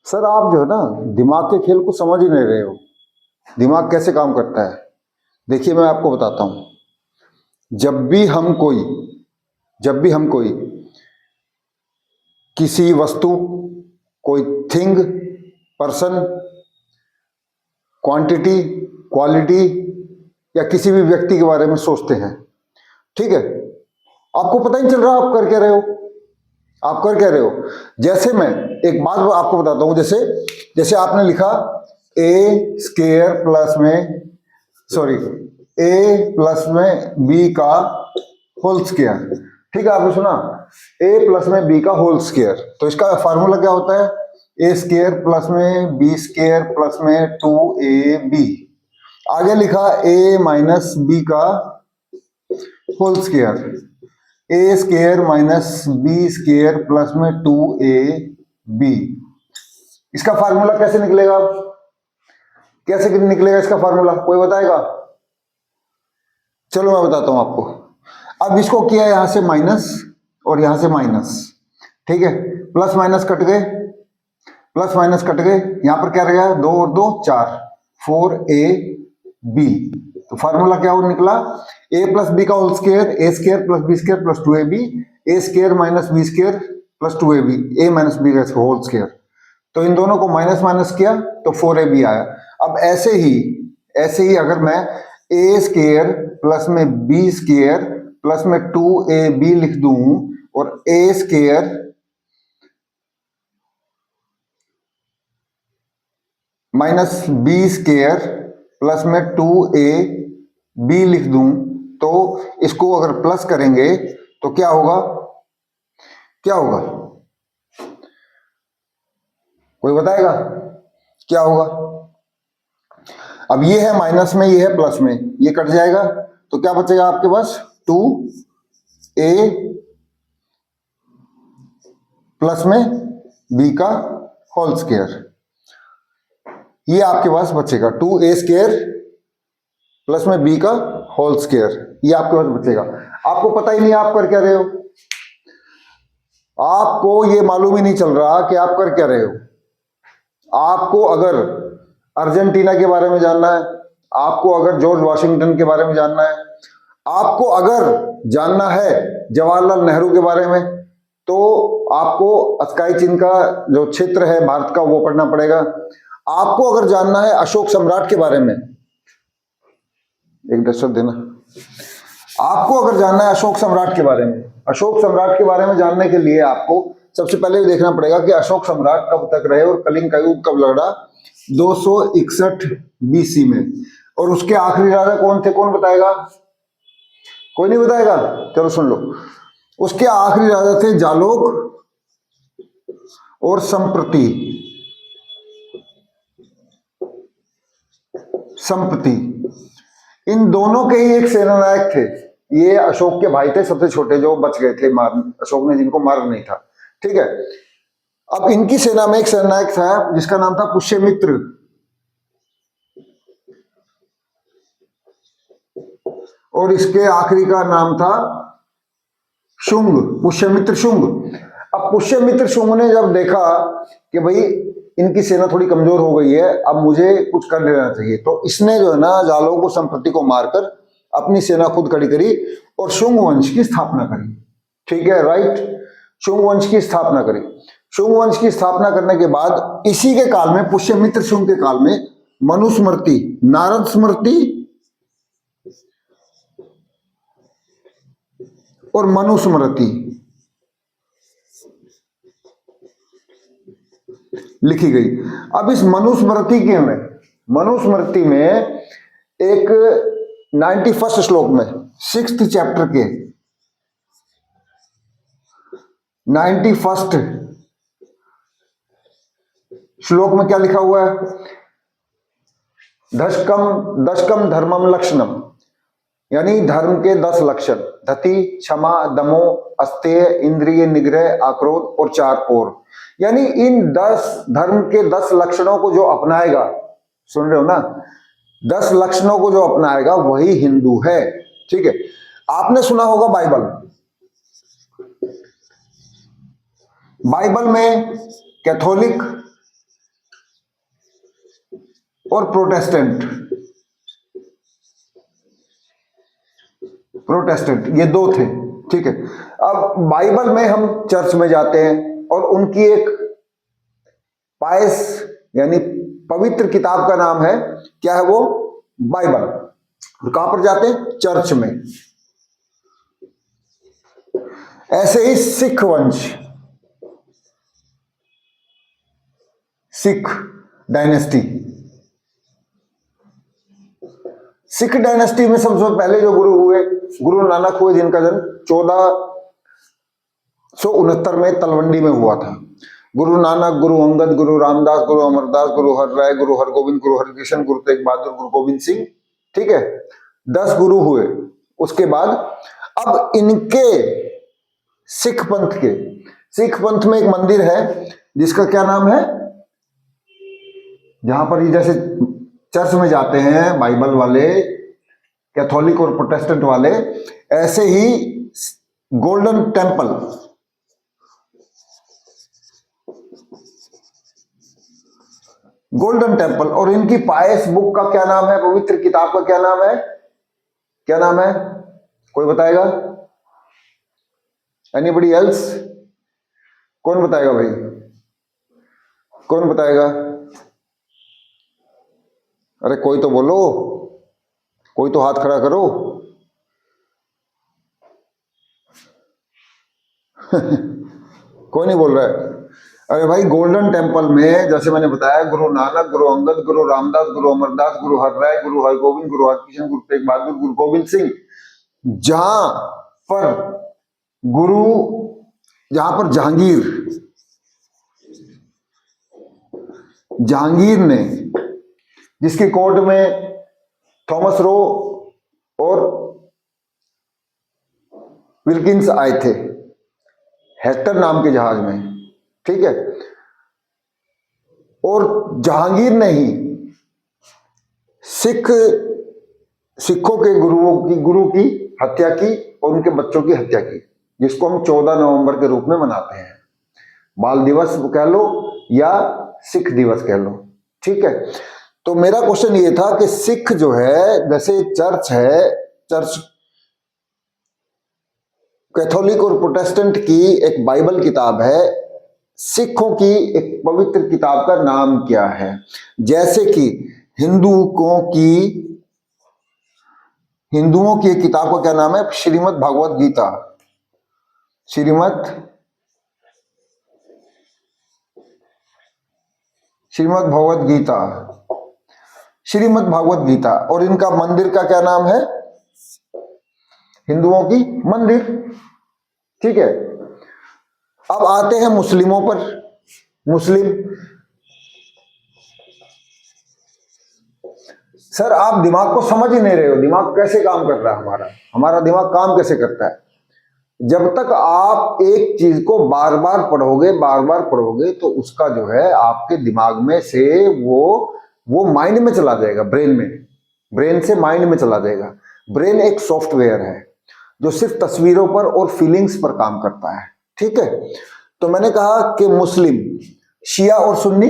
Sir आप जो है ना दिमाग के खेल को समझ ही नहीं रहे हो। दिमाग कैसे काम करता है देखिए मैं आपको बताता हूँ। जब भी हम कोई जब भी हम कोई किसी वस्तु, कोई थिंग, पर्सन, क्वांटिटी, क्वालिटी या किसी भी व्यक्ति के बारे में सोचते हैं, ठीक है, आपको पता ही नहीं चल रहा आप कर क्या रहे हो। आप कर क्या रहे हो। जैसे मैं एक बात आपको बताता हूं, जैसे जैसे आपने लिखा ए स्क्वायर प्लस में सॉरी ए प्लस में बी का होल स्क्वायर, ठीक है, आपने सुना ए प्लस में बी का होल स्क्वायर, तो इसका फार्मूला क्या होता है, ए स्क्वायर प्लस में बी स्क्वायर प्लस में 2ab। आगे लिखा ए माइनस बी का whole square, a square minus b square plus में 2ab। इसका फार्मूला कैसे निकलेगा, कैसे निकलेगा इसका फार्मूला, कोई बताएगा। चलो मैं बताता हूं आपको। अब इसको किया यहां से माइनस और यहां से माइनस, ठीक है, प्लस माइनस कट गए, प्लस माइनस कट गए, यहां पर क्या रहेगा, 2 और 2 4, 4ab। तो फार्मूला क्या हो निकला, ए प्लस बी का whole square, a square plus b square plus 2ab, a square minus b square plus 2ab, a minus b का होल स्क्वायर। तो इन दोनों को माइनस माइनस किया तो 4ab आया। अब ऐसे ही अगर मैं ए स्क्वायर प्लस में बी स्क्वायर प्लस में 2ab लिख दूं और a square minus b square plus में 2ab लिख दूं, तो इसको अगर प्लस करेंगे तो क्या होगा, क्या होगा, कोई बताएगा क्या होगा। अब ये है माइनस में, ये है प्लस में, ये कट जाएगा तो क्या बचेगा आपके पास, 2a प्लस में b का होल स्क्वायर, ये आपके पास बचेगा 2a स्क्वायर प्लस में b का होल स्क्वायर, ये आपके पास बचेगा। आपको पता ही नहीं आप कर क्या रहे हो, आपको ये मालूम ही नहीं चल रहा कि आप कर क्या रहे हो। आपको अगर अर्जेंटीना के बारे में जानना है, आपको अगर जॉर्ज वाशिंगटन के बारे में जानना है, आपको अगर जानना है जवाहरलाल नेहरू के बारे में, तो आपको स्काई चिन्ह का जो क्षेत्र है भारत का वो पढ़ना पड़ेगा। आपको अगर जानना है अशोक सम्राट के बारे में, एक दस्तक देना, आपको अगर जानना है अशोक सम्राट के बारे में, अशोक सम्राट के बारे में जानने के लिए आपको सबसे पहले देखना पड़ेगा कि अशोक सम्राट कब तक रहे और कलिंग का युद्ध कब लड़ा, 261 बीसी में। और उसके आखिरी राजा कौन थे, कौन बताएगा, कोई नहीं बताएगा, चलो सुन लो। उसके आखिरी राजा थे जालोक और संप्रति, इन दोनों के ही एक सेनानायक थे। ये अशोक के भाई थे, सबसे छोटे जो बच गए थे, अशोक ने जिनको मारा नहीं था, ठीक है। अब इनकी सेना में एक सेनानायक था जिसका नाम था पुष्यमित्र, और इसके आखिरी का नाम था शुंग, पुष्यमित्र शुंग। अब पुष्यमित्र शुंग ने जब देखा कि भाई इनकी सेना थोड़ी कमजोर हो गई है, अब मुझे कुछ कर लेना चाहिए, तो इसने जो है ना जालों को संप्रति को मारकर अपनी सेना खुद खड़ी करी और शुंग वंश की स्थापना करी, ठीक है, राइट, शुंग वंश की स्थापना करी। शुंग वंश की स्थापना करने के बाद इसी के काल में, पुष्यमित्र शुंग के काल में, मनुस्मृति, नारद स्मृति और मनुस्मृति लिखी गई। अब इस मनुस्मृति में एक 91 श्लोक में, 6th चैप्टर के 91 श्लोक में क्या लिखा हुआ है, दशकम धर्मम लक्षणम, यानी धर्म के 10 लक्षण, धति, क्षमा, दमो, अस्तेय, इंद्रिय निग्रह, आक्रोध और 4 और, यानी इन 10 धर्म के 10 लक्षणों को जो अपनाएगा, सुन रहे हो ना, 10 लक्षणों को जो अपनाएगा वही हिंदू है, ठीक है। आपने सुना होगा बाइबल, बाइबल में कैथोलिक, और प्रोटेस्टेंट, प्रोटेस्टेंट ये दो थे। ठीक है, अब बाइबल में हम चर्च में जाते हैं और उनकी एक पायस यानी पवित्र किताब का नाम है, क्या है वो? बाइबल। कहां पर जाते हैं? चर्च में। ऐसे ही सिख वंश, सिख डायनेस्टी, सिख डायनेस्टी में सबसे पहले जो गुरु हुए, गुरु नानक हुए, जिनका जन्म 1469 में तलवंडी में हुआ था। गुरु नानक, गुरु अंगद, गुरु रामदास, गुरु अमरदास, गुरु हरराय, गुरु हरगोविंद, गुरु हरकृष्ण, गुरु तेग बहादुर, गुरु गोविंद सिंह। ठीक है, 10 गुरु हुए। उसके बाद अब इनके सिख पंथ में एक मंदिर है जिसका क्या नाम है, जहां पर ये जैसे चर्च में जाते हैं बाइबल वाले, कैथोलिक और प्रोटेस्टेंट वाले, ऐसे ही गोल्डन टेम्पल, गोल्डन टेम्पल। और इनकी पायस बुक का क्या नाम है? पवित्र किताब का क्या नाम है? क्या नाम है? कोई बताएगा? Anybody else? कौन बताएगा भाई? कौन बताएगा? अरे कोई तो बोलो, कोई तो हाथ खड़ा करो। कोई नहीं बोल रहा है। अरे भाई, गोल्डन टेम्पल में जैसे मैंने बताया, गुरु नानक, गुरु अंगद, गुरु रामदास, गुरु अमरदास, गुरु हरराय, गुरु हरगोविंद, गुरु हरकृष्ण, गुरु तेग बहादुर, गुरु गोविंद सिंह, जहां पर जहांगीर ने, जिसकी कोर्ट में थॉमस रो और विल्किंस आए थे हेक्टर नाम के जहाज में। ठीक है, और जहांगीर ने ही सिखों के गुरु की हत्या की और उनके बच्चों की हत्या की, जिसको हम 14 नवंबर के रूप में मनाते हैं। बाल दिवस कह लो या सिख दिवस कह लो। ठीक है, तो मेरा क्वेश्चन ये था कि सिख जो है, जैसे चर्च है, चर्च कैथोलिक और प्रोटेस्टेंट की एक बाइबल किताब है, सिखों की एक पवित्र किताब का नाम क्या है? जैसे कि हिंदुओं की एक किताब का क्या नाम है? श्रीमद् भागवत गीता। श्रीमद् भागवत गीता। और इनका मंदिर का क्या नाम है? हिंदुओं की मंदिर। ठीक है, अब आते हैं मुस्लिमों पर। मुस्लिम, सर आप दिमाग को समझ ही नहीं रहे हो। दिमाग कैसे काम कर रहा है? हमारा दिमाग काम कैसे करता है? जब तक आप एक चीज को बार बार पढ़ोगे तो उसका जो है आपके दिमाग में से वो माइंड में चला जाएगा, ब्रेन से माइंड में चला जाएगा। ब्रेन एक सॉफ्टवेयर है जो सिर्फ तस्वीरों पर और फीलिंग्स पर काम करता है। ठीक है, तो मैंने कहा कि मुस्लिम, शिया और सुन्नी,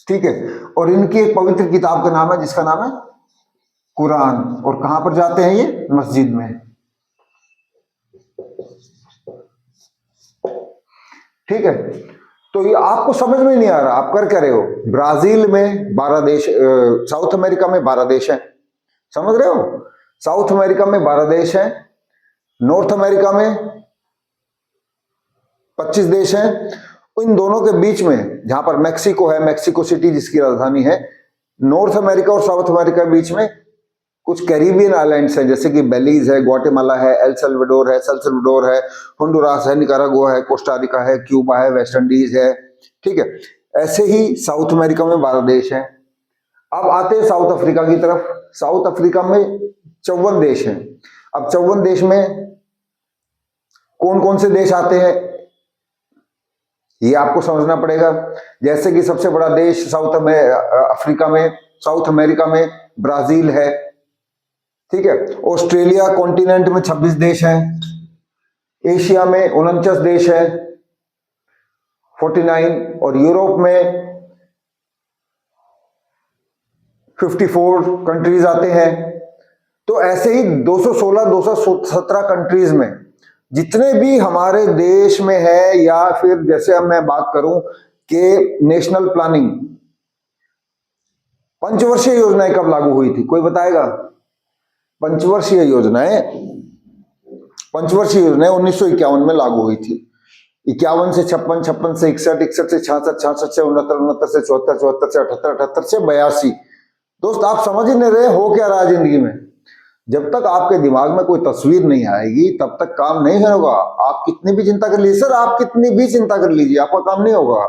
ठीक है, और इनकी एक पवित्र किताब का नाम है जिसका नाम है कुरान। और कहां पर जाते हैं ये? मस्जिद में। ठीक है, तो ये आपको समझ में नहीं आ रहा, आप कर क्या रहे हो? ब्राजील में 12 देश, साउथ अमेरिका में 12 देश हैं, समझ रहे हो? साउथ अमेरिका में 12 देश हैं, नॉर्थ अमेरिका में 25 देश हैं। इन दोनों के बीच में जहां पर मैक्सिको है, मैक्सिको सिटी जिसकी राजधानी है, नॉर्थ अमेरिका और साउथ अमेरिका के बीच में कुछ कैरिबियन आइलैंड्स हैं, जैसे कि बेलीज है, ग्वाटेमाला है, एल सल्वाडोर है, होंडुरास है, निकारागुआ है, कोस्टारिका है, क्यूबा है, वेस्ट इंडीज है। ठीक है, ऐसे ही साउथ अमेरिका में 12 देश हैं। अब आते हैं साउथ अफ्रीका की तरफ। साउथ अफ्रीका में 54 देश हैं। अब 54 देश में कौन कौन से देश आते हैं ये आपको समझना पड़ेगा। जैसे कि सबसे बड़ा देश साउथ अमेरिका में ब्राजील है। ठीक है, ऑस्ट्रेलिया कॉन्टिनेंट में 26 देश हैं। एशिया में 49 देश है 49, और यूरोप में 54 कंट्रीज आते हैं। तो ऐसे ही 216 217 कंट्रीज में जितने भी हमारे देश में है, या फिर जैसे अब मैं बात करूं कि नेशनल प्लानिंग पंचवर्षीय योजनाएं कब लागू हुई थी, कोई बताएगा? पंचवर्षीय योजनाएं 1951 में लागू हुई थी। 51 से 56, 56 से 61, 61 से 66, 66 से 69, 69 से 74, 74 से 78, 78 से 82। दोस्त आप समझ ही नहीं रहे हो क्या रहा जिंदगी में। जब तक आपके दिमाग में कोई तस्वीर नहीं आएगी तब तक काम नहीं होगा। आप कितनी भी चिंता कर लीजिए, सर आप कितनी भी चिंता कर लीजिए, आपका काम नहीं होगा।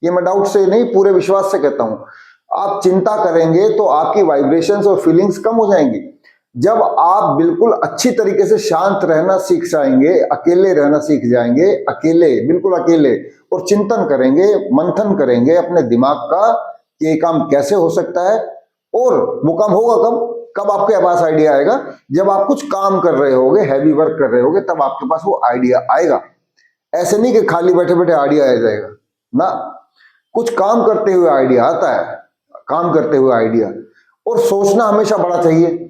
ये मैं डाउट से नहीं, पूरे विश्वास से कहता हूं। आप चिंता करेंगे तो आपकी वाइब्रेशंस और फीलिंग्स कम हो जाएंगी। जब आप बिल्कुल अच्छी तरीके से शांत रहना सीख जाएंगे, अकेले रहना सीख जाएंगे, अकेले, बिल्कुल अकेले, और चिंतन करेंगे, मंथन करेंगे अपने दिमाग का कि ये काम कैसे हो सकता है, और वो काम होगा कब आपके पास आइडिया आएगा? जब आप कुछ काम कर रहे होगे, हैवी वर्क कर रहे होगे, तब आपके पास वो आइडिया आएगा। ऐसे नहीं कि खाली बैठे बैठे आइडिया आ जाएगा ना, कुछ काम करते हुए आइडिया आता है, काम करते हुए आइडिया। और सोचना हमेशा बड़ा चाहिए।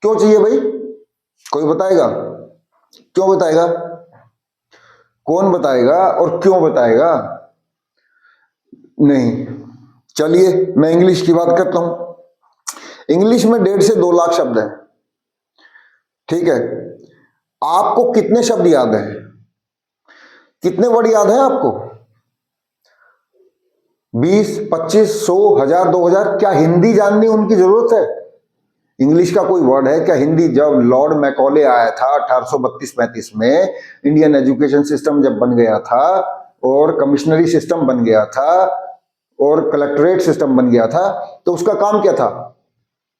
क्यों चाहिए भाई, कोई बताएगा? क्यों बताएगा? कौन बताएगा और क्यों बताएगा? नहीं। चलिए मैं इंग्लिश की बात करता हूं। इंग्लिश में 1.5 से 2 लाख शब्द हैं, ठीक है? आपको कितने शब्द याद हैं? कितने वर्ड याद हैं आपको? 20, 25, 100, 1000, 2000? क्या हिंदी जाननी उनकी जरूरत है? इंग्लिश का कोई वर्ड है क्या? हिंदी, जब लॉर्ड मैकॉले आया था 1832-35 में, इंडियन एजुकेशन सिस्टम जब बन गया था, और कमिश्नरी सिस्टम बन गया था, और कलेक्टरेट सिस्टम बन गया था, तो उसका काम क्या था?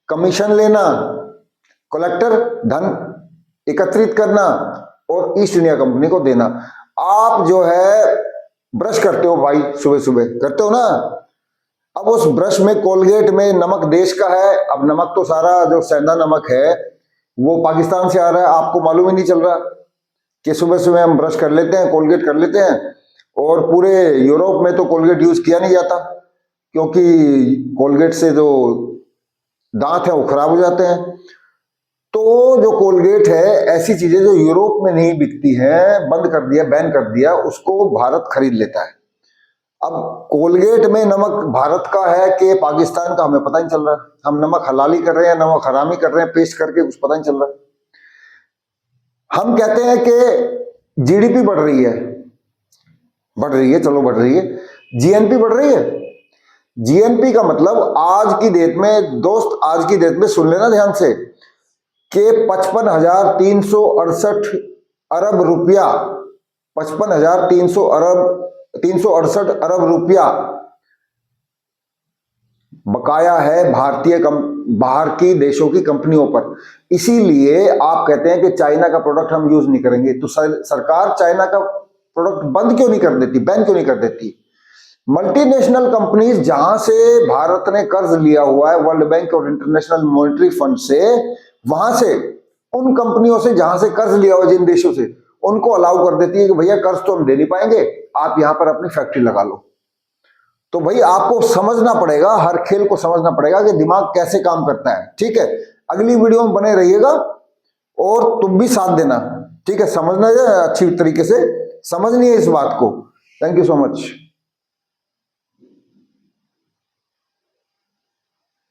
कमीशन लेना, कलेक्टर धन एकत्रित करना, और ईस्ट इंडिया कंपनी को देना। आप जो है ब्रश करते हो भाई, सुबह सुबह करते हो ना, अब उस ब्रश में, कोलगेट में नमक देश का है। अब नमक तो सारा जो सेंधा नमक है वो पाकिस्तान से आ रहा है, आपको मालूम ही नहीं चल रहा कि सुबह सुबह हम ब्रश कर लेते हैं, कोलगेट कर लेते हैं, और पूरे यूरोप में तो कोलगेट यूज किया नहीं जाता, क्योंकि कोलगेट से जो दांत है वो खराब हो जाते हैं। तो जो कोलगेट है, ऐसी चीजें जो यूरोप में नहीं बिकती हैं, बंद कर दिया, बैन कर दिया, उसको भारत खरीद लेता है। अब कोलगेट में नमक भारत का है कि पाकिस्तान का, हमें पता नहीं चल रहा। हम नमक हलाली कर रहे हैं, नमक हरामी कर रहे हैं, पेस्ट करके, कुछ पता नहीं चल रहा। हम कहते हैं कि जीडीपी बढ़ रही है, चलो बढ़ रही है, जीएनपी बढ़ रही है। जीएनपी का मतलब आज की डेट में, दोस्त आज की डेट में सुन लेना ध्यान से, कि 55,368 अरब रुपया, 55,368 अरब रुपया बकाया है बाहर की देशों की कंपनियों पर। इसीलिए आप कहते हैं कि चाइना का प्रोडक्ट हम यूज नहीं करेंगे। तो सरकार चाइना का प्रोडक्ट बंद क्यों नहीं कर देती, बैन क्यों नहीं कर देती? मल्टीनेशनल कंपनीज जहां से भारत ने कर्ज लिया हुआ है वर्ल्ड बैंक और इंटरनेशनल मॉनेटरी फंड से, वहां से, उन कंपनियों से जहां से कर्ज लिया हुआ जिन देशों से, उनको अलाउ कर देती है कि भैया कर्ज तो हम दे नहीं पाएंगे, आप यहां पर अपनी फैक्ट्री लगा लो। तो भाई आपको समझना पड़ेगा, हर खेल को समझना पड़ेगा कि दिमाग कैसे काम करता है, ठीक है? अगली वीडियो में बने रहिएगा और तुम भी साथ देना, ठीक है? समझना है अच्छी तरीके से, समझनी है इस बात को। Thank you so much.